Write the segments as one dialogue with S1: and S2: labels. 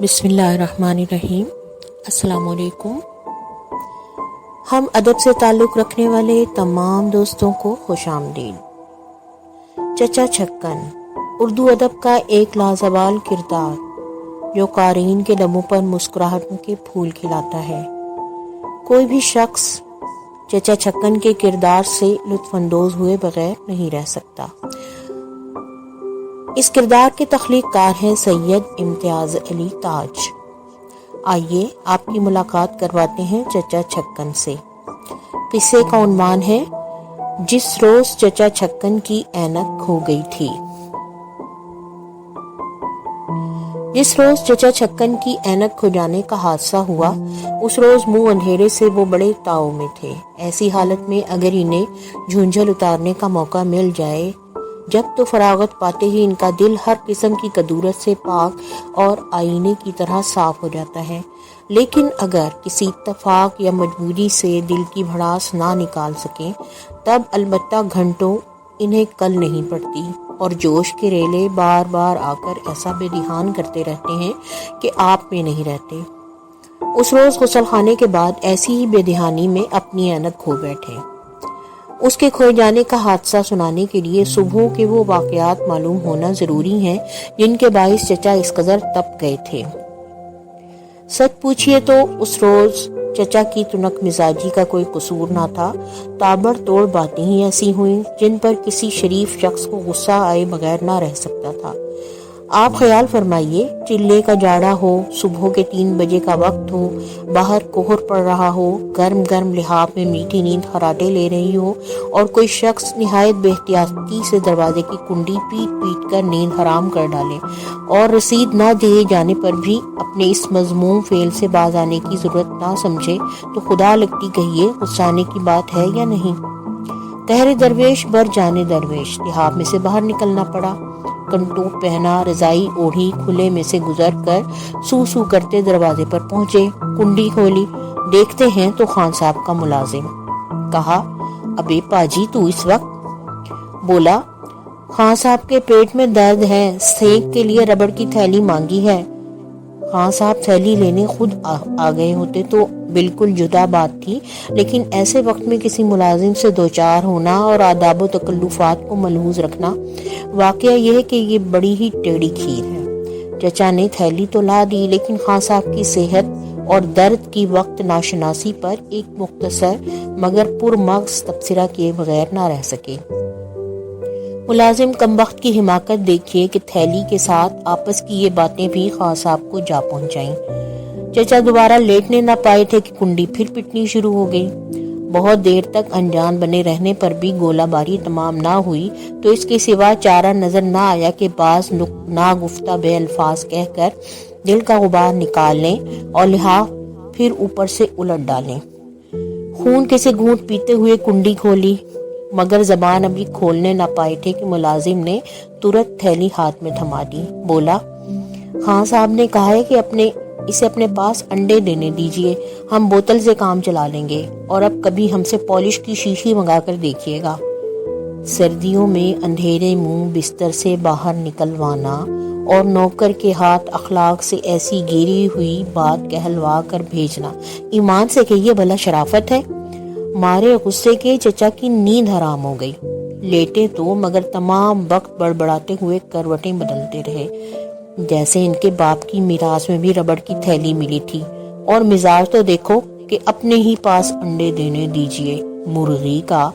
S1: بسم اللہ الرحمن الرحیم۔ السلام علیکم۔ ہم ادب سے تعلق رکھنے والے تمام دوستوں کو خوش آمدید۔ چچا چھکن اردو ادب کا ایک لازوال کردار جو قارئین کے لبوں پر مسکراہٹوں کے پھول کھلاتا ہے۔ کوئی بھی شخص چچا چھکن کے کردار سے لطف اندوز ہوئے بغیر نہیں رہ سکتا۔ اس کردار کے تخلیق کار ہیں سید امتیاز علی تاج۔ آئیے آپ کی ملاقات کرواتے ہیں چچا چھکن سے۔ قصے کا عنوان ہے جس روز چچا چھکن کی اینک کھو گئی تھی۔ جس روز چچا چھکن کی اینک کھو جانے کا حادثہ ہوا، اس روز منہ اندھیرے سے وہ بڑے تاؤ میں تھے۔ ایسی حالت میں اگر انہیں جھنجھل اتارنے کا موقع مل جائے، جب تو فراغت پاتے ہی ان کا دل ہر قسم کی کدورت سے پاک اور آئینے کی طرح صاف ہو جاتا ہے، لیکن اگر کسی اتفاق یا مجبوری سے دل کی بھڑاس نہ نکال سکیں، تب البتہ گھنٹوں انہیں کل نہیں پڑتی اور جوش کے ریلے بار بار آ کر ایسا بے دھیان کرتے رہتے ہیں کہ آپ میں نہیں رہتے۔ اس روز غسل خانے کے بعد ایسی ہی بے دھیانی میں اپنی اینک کھو بیٹھے۔ اس کے کھوئے جانے کا حادثہ سنانے کے لیے صبحوں کے وہ واقعات معلوم ہونا ضروری ہیں جن کے باعث چچا اس قدر تپ گئے تھے۔ سچ پوچھئے تو اس روز چچا کی تنک مزاجی کا کوئی قصور نہ تھا۔ تابڑ توڑ باتیں ہی ایسی ہوئیں جن پر کسی شریف شخص کو غصہ آئے بغیر نہ رہ سکتا تھا۔ آپ خیال فرمائیے، چلے کا جاڑا ہو، صبح کے 3 بجے کا وقت ہو، باہر کوہر پڑ رہا ہو، گرم گرم لحاف میں میٹھی نیند خراٹے لے رہی ہو اور کوئی شخص نہایت بے احتیاطی سے دروازے کی کنڈی پیٹ پیٹ کر نیند حرام کر ڈالے اور رسید نہ دیے جانے پر بھی اپنے اس مذموم فعل سے باز آنے کی ضرورت نہ سمجھے، تو خدا لگتی کہیے غصہ آنے کی بات ہے یا نہیں؟ قہر درویش بر جانے درویش، لحاف میں سے باہر نکلنا پڑا۔ کنٹوپ پہنا، رضائی اوڑھی، کھلے میں سے گزر کر سو سو کرتے دروازے پر پہنچے، کنڈی کھولی، دیکھتے ہیں تو خان صاحب کا ملازم۔ کہا، ابے پاجی تو اس وقت؟ بولا، خان صاحب کے پیٹ میں درد ہے، سینک کے لیے ربڑ کی تھیلی مانگی ہے۔ خان صاحب تھیلی لینے خود آ گئے ہوتے تو بالکل جدا بات تھی، لیکن ایسے وقت میں کسی ملازم سے دوچار ہونا اور آداب و تکلفات کو ملحوظ رکھنا، واقعہ یہ ہے کہ یہ بڑی ہی ٹیڑھی کھیر ہے۔ چچا نے تھیلی تو لا دی، لیکن خان صاحب کی صحت اور درد کی وقت ناشناسی پر ایک مختصر مگر پرمغز تبصرہ کیے بغیر نہ رہ سکے۔ ملازم کمبخت کی حماقت دیکھیے کہ تھیلی کے ساتھ آپس کی یہ باتیں بھی خان صاحب کو جا پہنچائیں۔ چچا دوبارہ لیٹنے نہ پائے تھے کہ کنڈی پھر پٹنی شروع ہو گئی۔ بہت دیر تک انجان بنے رہنے پر بھی گولہ باری تمام نہ ہوئی تو اس کے سوا چارہ نظر نہ آیا کہ بعض ناگفتہ بے الفاظ کہہ کر دل کا غبار نکال لیں اور لحاف پھر اوپر سے الٹ ڈالیں۔ خون کے سے گھونٹ پیتے ہوئے کنڈی کھولی، مگر زبان ابھی کھولنے نہ پائے تھے کہ ملازم نے ترت تھیلی ہاتھ میں تھما دی۔ بولا، خان صاحب نے کہا ہے کہ اسے اپنے پاس انڈے دینے دیجئے، ہم بوتل سے کام چلا لیں گے، اور اب کبھی ہم سے پالش کی شیشی منگا کر دیکھیے گا۔ سردیوں میں اندھیرے منہ بستر سے باہر نکلوانا اور نوکر کے ہاتھ اخلاق سے ایسی گری ہوئی بات کہلوا کر بھیجنا، ایمان سے کہیے بھلا شرافت ہے؟ مارے غصے کے چچا کی نیند حرام ہو گئی۔ لیٹے تو مگر تمام وقت بڑبڑاتے ہوئے کروٹیں بدلتے رہے، جیسے ان کے باپ کی میراث میں بھی ربڑ کی تھیلی ملی تھی، اور مزاج تو دیکھو کہ اپنے ہی پاس انڈے دینے دیجئے، مرغی کا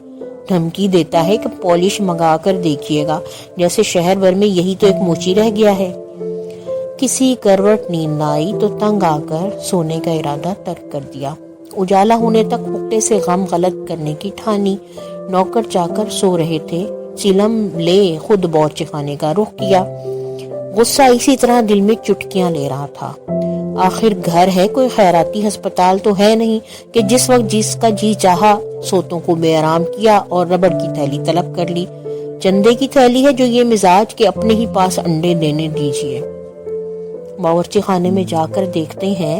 S1: دھمکی دیتا ہے کہ پالش منگا کر دیکھیے گا، جیسے شہر بھر میں یہی تو ایک موچی رہ گیا ہے۔ کسی کروٹ نیند نہ آئی تو تنگ آ کر سونے کا ارادہ ترک کر دیا۔ اجالا ہونے تک اکٹے سے غم غلط کرنے کی ٹھانی۔ نوکر چاکر سو رہے تھے، چلم لے خود باورچی خانے کا رخ کیا۔ غصہ اسی طرح دل میں چٹکیاں لے رہا تھا۔ آخر گھر ہے، کوئی خیراتی ہسپتال تو ہے نہیں کہ جس وقت جس کا جی چاہا سوتوں کو بے آرام کیا اور ربڑ کی تھیلی طلب کر لی۔ چندے کی تھیلی ہے جو یہ مزاج کے اپنے ہی پاس انڈے دینے دیجیے۔ باورچی خانے میں جا کر دیکھتے ہیں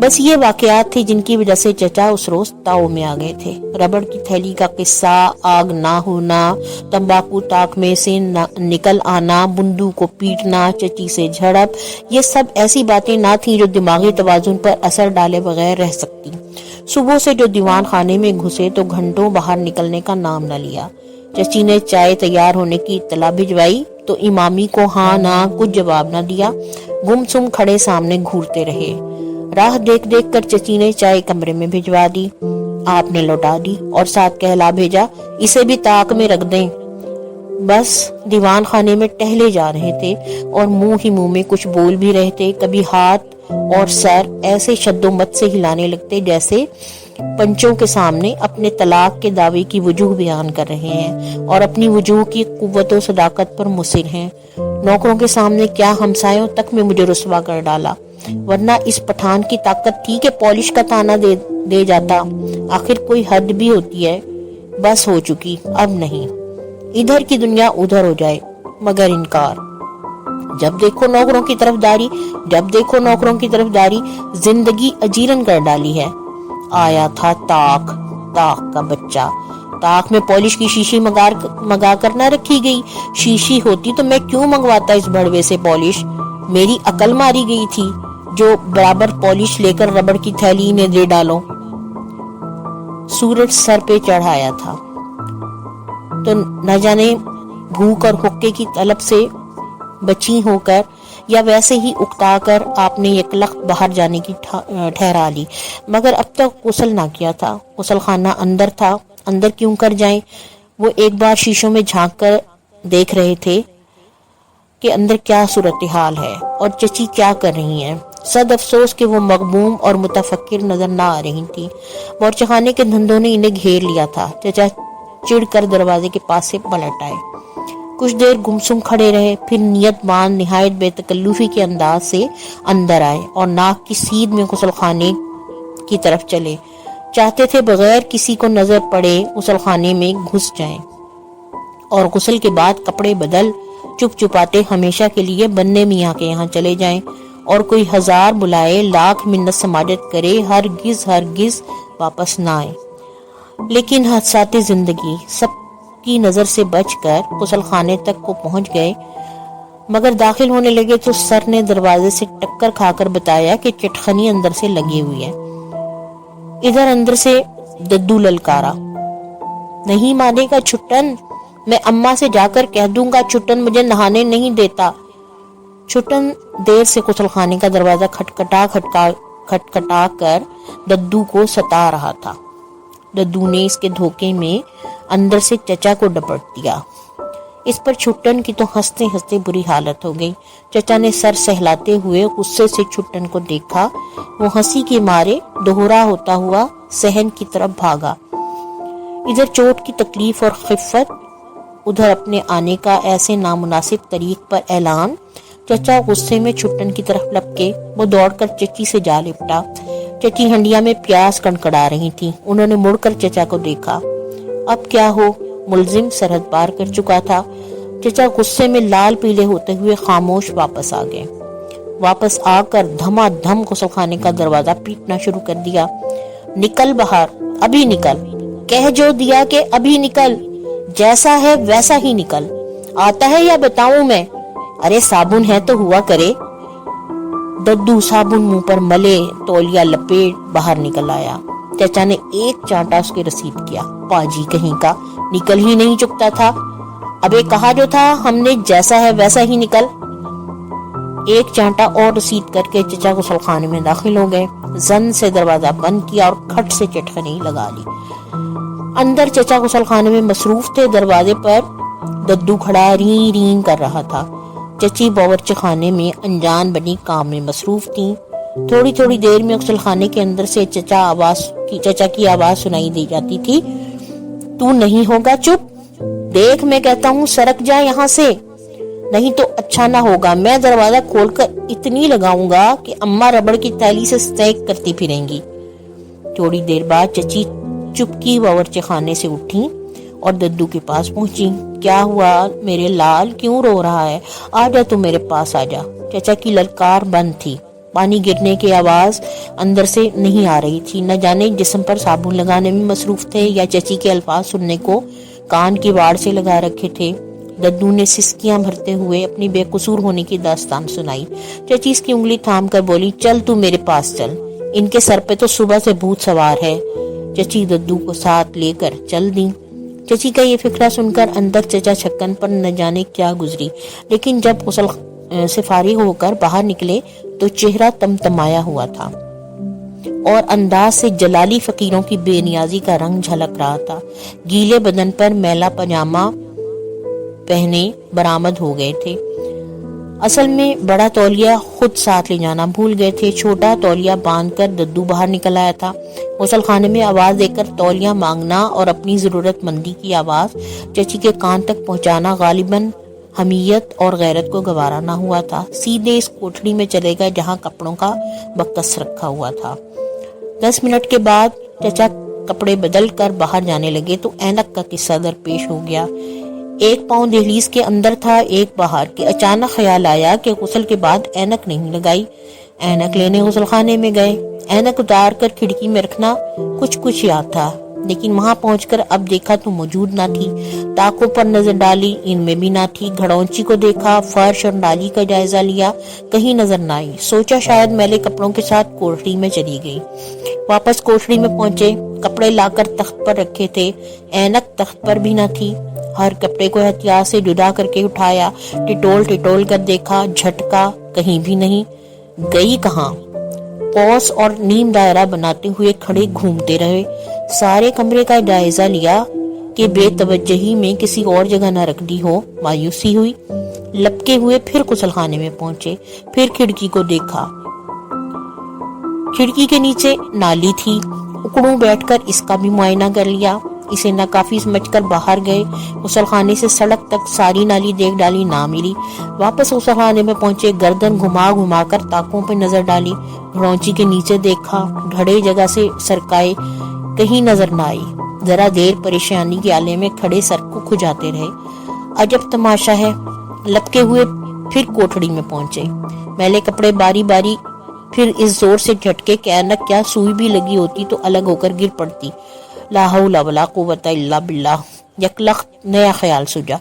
S1: بس یہ واقعات تھے جن کی وجہ سے چچا اس روز تاؤ میں آ گئے تھے۔ ربڑ کی تھیلی کا قصہ، آگ نہ ہونا، تمباکو تاک میں سے نکل آنا، بندو کو پیٹنا، چچی سے جھڑپ، یہ سب ایسی باتیں نہ تھیں جو دماغی توازن پر اثر ڈالے بغیر رہ سکتی۔ صبح سے جو دیوان خانے میں گھسے تو گھنٹوں باہر نکلنے کا نام نہ لیا۔ چچی نے چائے تیار ہونے کی اطلاع بھجوائی تو امامی کو ہاں نہ کچھ جواب نہ دیا، گم سم کھڑے سامنے گھورتے رہے۔ راہ دیکھ دیکھ کر چچی نے چائے کمرے میں بھجوا دی، آپ نے لوٹا دی اور ساتھ کہلا بھیجا اسے بھی طاق میں رکھ دیں۔ بس دیوان خانے میں ٹہلے جا رہے تھے اور منہ ہی منہ میں کچھ بول بھی رہے تھے، کبھی ہاتھ اور سر ایسے شد و مت سے ہلانے لگتے جیسے پنچوں کے سامنے اپنے طلاق کے دعوے کی وجوہ بیان کر رہے ہیں اور اپنی وجوہ کی قوت و صداقت پر مصر ہیں۔ نوکروں کے سامنے کیا ہمسایوں تک میں مجھے رسوا کر ڈالا، ورنہ اس پٹھان کی طاقت تھی کہ پالش کا تانا دے جاتا۔ آخر کوئی حد بھی ہوتی ہے، بس ہو چکی، اب نہیں، ادھر کی دنیا ادھر ہو جائے، مگر انکار۔ جب دیکھو نوکروں کی طرف داری، زندگی اجیرن کر ڈالی ہے۔ آیا تھا طاق کا بچہ، طاق میں پالش کی شیشی منگا کر نہ رکھی گئی، شیشی ہوتی تو میں کیوں منگواتا اس بڑوے سے پالش؟ میری عقل ماری گئی تھی جو برابر پالش لے کر ربڑ کی تھیلی میں دے ڈالو۔ سورج سر پہ چڑھ آیا تھا تو نہ جانے بھوک اور حقے کی طلب سے بچی ہو کر یا ویسے ہی اکتا کر آپ نے یکلخت باہر جانے کی ٹھہرا لی، مگر اب تک غسل نہ کیا تھا۔ غسل خانہ اندر تھا، اندر کیوں کر جائیں؟ وہ ایک بار شیشوں میں جھانک کر دیکھ رہے تھے کہ اندر کیا صورتحال ہے اور چچی کیا کر رہی ہیں۔ صد افسوس کہ وہ مغموم اور متفکر نظر نہ آ رہی تھی۔ بورچخانے کے دھندوں نے انہیں گھیر لیا تھا۔ چچا چڑ کر دروازے کے پاس سے پلٹ آئے، کچھ دیر گمسم کھڑے رہے، پھر نیت باندھ نہایت بے تکلفی کے انداز سے اندر آئے اور ناک کی سیدھ میں غسل خانے کی طرف چلے۔ چاہتے تھے بغیر کسی کو نظر پڑے غسل خانے میں گھس جائیں اور غسل کے بعد کپڑے بدل چپ چپاتے ہمیشہ کے لیے بننے میاں کے یہاں چلے جائیں اور کوئی ہزار بلائے، لاکھ منت سماجت کرے، ہرگز واپس نہ آئے۔ لیکن حادثات زندگی سب کی نظر سے بچ کر غسل خانے تک کو پہنچ گئے، مگر داخل ہونے لگے تو سر نے دروازے سے ٹکر کھا کر بتایا کہ چٹخنی اندر سے لگی ہوئی ہے۔ ادھر اندر سے ددو للکارا، نہیں مانے گا چھٹن؟ میں اماں سے جا کر کہہ دوں گا چھٹن مجھے نہانے نہیں دیتا۔ چھٹن دیر سے غسل خانے کا دروازہ کھٹکھٹا کر ددو کو ستا رہا تھا۔ ددو نے اس کے دھوکے میں اندر سے چچا کو ڈپٹ دیا۔ اس پر چھٹن کی تو ہنستے ہنستے بری حالت ہو گئی۔ چچا نے سر سہلاتے ہوئے غصے سے چھٹن کو دیکھا، وہ ہنسی کے مارے دوہرا ہوتا ہوا صحن کی طرف بھاگا۔ ادھر چوٹ کی تکلیف اور خفت، ادھر اپنے آنے کا ایسے نامناسب طریق پر اعلان۔ چچا غصے میں چھٹن کی طرف لپکے، وہ دوڑ کر چچی سے جا لپٹا۔ چچی ہنڈیا میں پیاز کڑکڑا رہی تھی، انہوں نے مڑ کر چچا کو دیکھا۔ اب کیا ہو، ملزم سرحد پار کر چکا تھا۔ چچا غصے میں لال پیلے ہوتے ہوئے خاموش واپس آ گئے، واپس آ کر دھما دھم غسل خانے کا دروازہ پیٹنا شروع کر دیا۔ نکل باہر، ابھی نکل، کہہ جو دیا کہ ابھی نکل، جیسا ہے ویسا ہی نکل، آتا ہے یا بتاؤں میں؟ ارے صابن ہے تو ہوا کرے۔ ددو صابن منہ پر ملے تولیہ لپیٹ باہر نکل آیا۔ چچا نے ایک چانٹا اس کے رسید کیا، پاجی کہیں کا، نکل ہی نہیں چکتا تھا۔ ابے کہا جو تھا ہم نے جیسا ہے ویسا ہی نکل۔ ایک چانٹا اور رسید کر کے چچا غسل خانے میں داخل ہو گئے، زن سے دروازہ بند کیا اور کھٹ سے چٹکنی لگا لی۔ اندر چچا غسل خانے میں مصروف تھے، دروازے پر ددو کھڑا رین رین کر رہا تھا۔ چچی باورچی خانے میں انجان بنی کام میں مصروف تھیں۔ تھوڑی تھوڑی دیر میں غسل خانے کے اندر سے چچا کی آواز سنائی دی جاتی تھی، تو نہیں ہوگا چپ؟ دیکھ میں کہتا ہوں سرک جا یہاں سے، نہیں تو اچھا نہ ہوگا۔ میں دروازہ کھول کر اتنی لگاؤں گا کہ اماں ربڑ کی تھیلی سے سینک کرتی پھریں گی۔ تھوڑی دیر بعد چچی چپکی باورچی خانے سے اٹھی اور ددو کے پاس پہنچی۔ کیا ہوا میرے لال، کیوں رو رہا ہے؟ آ جا تو میرے پاس آ جا۔ چچا کی للکار بند تھی، پانی گرنے کی آواز اندر سے نہیں آ رہی تھی. نہ جانے جسم پر صابن لگانے میں مصروف تھے یا چچی کے الفاظ سننے کو کان کی واڑ سے لگا رکھے تھے. ددو نے سسکیاں بھرتے ہوئے اپنی بے قصور ہونے کی داستان سنائی. چچی اس کی انگلی تھام کر بولی, چل تو میرے پاس چل, ان کے سر پہ تو صبح سے بھوت سوار ہے. چچی ددو کو ساتھ لے کر چل دی. چچی کا یہ فکرہ سن کر اندر چچا چھکن پر نہ جانے کیا گزری, لیکن جب غسل سے فارغ ہو کر باہر نکلے تو چہرہ تمتمایا ہوا تھا اور انداز سے جلالی فقیروں کی بے نیازی کا رنگ جھلک رہا تھا. گیلے بدن پر میلا پاجامہ پہنے برآمد ہو گئے تھے. اصل میں بڑا تولیہ خود ساتھ لے جانا بھول گئے تھے. چھوٹا تولیہ باندھ کر ددو باہر نکل آیا تھا. غسل خانے میں آواز دے کر تولیہ مانگنا اور اپنی ضرورت مندی کی آواز چچی کے کان تک پہنچانا غالباً حمیت اور غیرت کو گوارا نہ ہوا تھا. سیدھے اس کوٹھڑی میں چلے گئے جہاں کپڑوں کا بکس رکھا ہوا تھا. 10 منٹ کے بعد چچا کپڑے بدل کر باہر جانے لگے تو اینک کا قصہ درپیش ہو گیا. ایک پاؤں دہلیز کے اندر تھا, ایک باہر کے. اچانک خیال آیا کہ غسل کے بعد اینک نہیں لگائی. اینک لینے غسل خانے میں گئے. اینک اتار کر کھڑکی میں رکھنا کچھ یاد تھا, لیکن وہاں پہنچ کر اب دیکھا تو موجود نہ تھی. تاکوں پر نظر ڈالی, ان میں بھی نہ تھی. گھڑونچی کو دیکھا, فرش اور نالی کا جائزہ لیا, کہیں نظر نہ آئی. سوچا شاید میلے کپڑوں کے ساتھ کوٹڑی میں چلی گئی. واپس کوٹڑی میں پہنچے. کپڑے لا کر تخت پر رکھے تھے. اینک تخت پر بھی نہ تھی. ہر کپڑے کو احتیاط سے جدا کر کے اٹھایا, ٹٹول کر دیکھا, جھٹکا, کہیں بھی نہیں. گئی کہاں؟ قوس اور نیم دائرہ بناتے ہوئے کھڑے گھومتے رہے. سارے کمرے کا جائزہ لیا کہ بے توجہی میں کسی اور جگہ نہ رکھ دی ہو. مایوسی ہوئی. لپکے ہوئے پھر غسل خانے میں پہنچے. پھر کھڑکی کو دیکھا. کھڑکی کے نیچے نالی تھی. اکڑوں بیٹھ کر اس کا بھی معائنہ کر لیا. اسے ناکافی سمجھ کر باہر گئے. غسل خانے سے سڑک تک ساری نالی دیکھ ڈالی, نہ ملی. واپس غسل خانے میں پہنچے. گردن گھما کر تاکوں پہ نظر ڈالی. گھڑونچی کے نیچے دیکھا. گھڑے جگہ سے سرکائے, کہیں نظر نہ آئی. ذرا دیر پریشانی کے آلے میں کھڑے سر کو کھجاتے رہے. عجب تماشا ہے. لپکے ہوئے پھر کوٹھڑی میں پہنچے. میلے کپڑے باری باری پھر اس زور سے جھٹکے کہ اینک کیا سوئی بھی لگی ہوتی تو الگ ہو کر گر پڑتی. لا حول ولا قوت الا باللہ. یکلخت نیا خیال سوجا.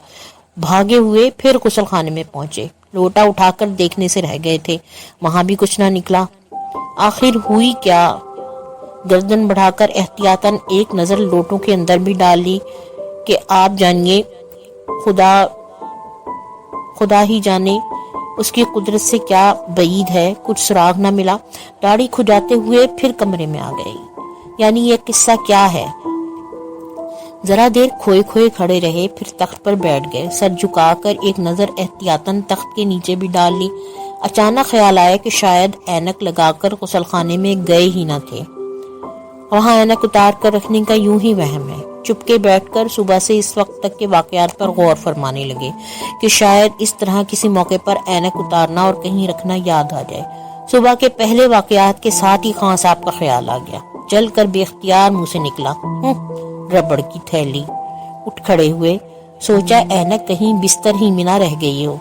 S1: بھاگے ہوئے پھر غسل خانے میں پہنچے. لوٹا اٹھا کر دیکھنے سے رہ گئے تھے. وہاں بھی کچھ نہ نکلا. آخر ہوئی کیا؟ گردن بڑھا کر احتیاطاً ایک نظر لوٹوں کے اندر بھی ڈال لی کہ آپ جانیے, خدا ہی جانے اس کی قدرت سے کیا بعید ہے. کچھ سراغ نہ ملا. داڑھی کھجاتے ہوئے پھر کمرے میں آ گئی. یعنی یہ قصہ کیا ہے؟ ذرا دیر کھوئے کھڑے رہے. پھر تخت پر بیٹھ گئے. سر جھکا کر ایک نظر احتیاطاً تخت کے نیچے بھی ڈال لی. اچانک خیال آیا کہ شاید اینک لگا کر غسل خانے میں گئے ہی نہ تھے. وہاں اینک اتار کر رکھنے کا یوں ہی وہم ہے. چپکے بیٹھ کر صبح سے اس وقت تک کے واقعات پر غور فرمانے لگے کہ شاید اس طرح کسی موقع پر اینک اتارنا اور کہیں رکھنا یاد آ جائے. صبح کے پہلے واقعات کے ساتھ ہی خان صاحب کا خیال آ گیا. چل کر بے اختیار منہ سے نکلا, ربڑ کی تھیلی. اٹھ کھڑے ہوئے. سوچا اینک کہیں بستر ہی میں نہ رہ گئی ہو.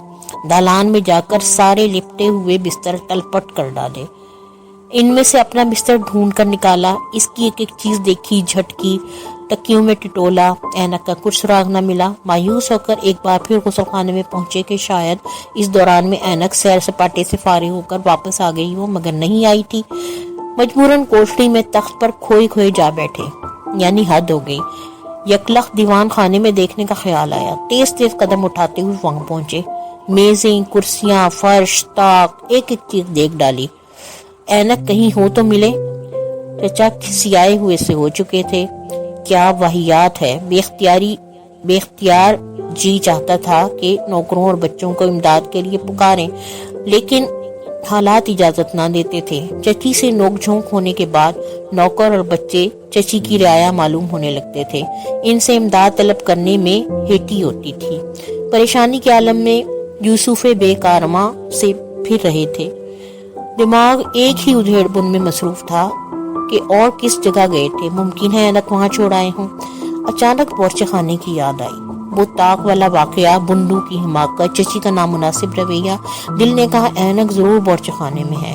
S1: دالان میں جا کر سارے لپٹے ہوئے بستر تلپٹ کر ڈالے. ان میں سے اپنا بستر ڈھونڈ کر نکالا. اس کی ایک چیز دیکھی, جھٹکی, تکیوں میں ٹٹولا. اینک کا کچھ سراغ نہ ملا. مایوس ہو کر ایک بار پھر غسل خانے میں پہنچے کہ شاید اس دوران میں اینک سیر سپاٹے سے فارغ ہو کر واپس آ گئی ہو, مگر نہیں آئی تھی. مجبوراً کوٹھڑی میں تخت پر کھوئے جا بیٹھے. یعنی حد ہو گئی. یکلخت دیوان خانے میں دیکھنے کا خیال آیا. تیز قدم اٹھاتے ہوئے وہاں پہنچے. میزیں, کرسیاں, فرش, طاق, ایک چیز دیکھ ڈالی. اینک کہیں ہو تو ملے. چچا کھسیائے ہوئے سے ہو چکے تھے. کیا واہیات ہے. بے اختیار جی چاہتا تھا کہ نوکروں اور بچوں کو امداد کے لیے پکاریں, لیکن حالات اجازت نہ دیتے تھے. چچی سے نوک جھونک ہونے کے بعد نوکر اور بچے چچی کی رعایا معلوم ہونے لگتے تھے. ان سے امداد طلب کرنے میں ہیٹی ہوتی تھی. پریشانی کے عالم میں یوسف بے کارما سے پھر رہے تھے. دماغ ایک ہی ادھیڑ بن میں مصروف تھا کہ اور کس جگہ گئے تھے. ممکن ہے اینک وہاں چھوڑ آئے ہوں. اچانک بورچے خانے کی یاد آئی. وہ طاق والا واقعہ, بنڈو کی حماقت, چچی کا نامناسب رویہ. دل نے کہا اینک ضرور بورچے خانے میں ہے.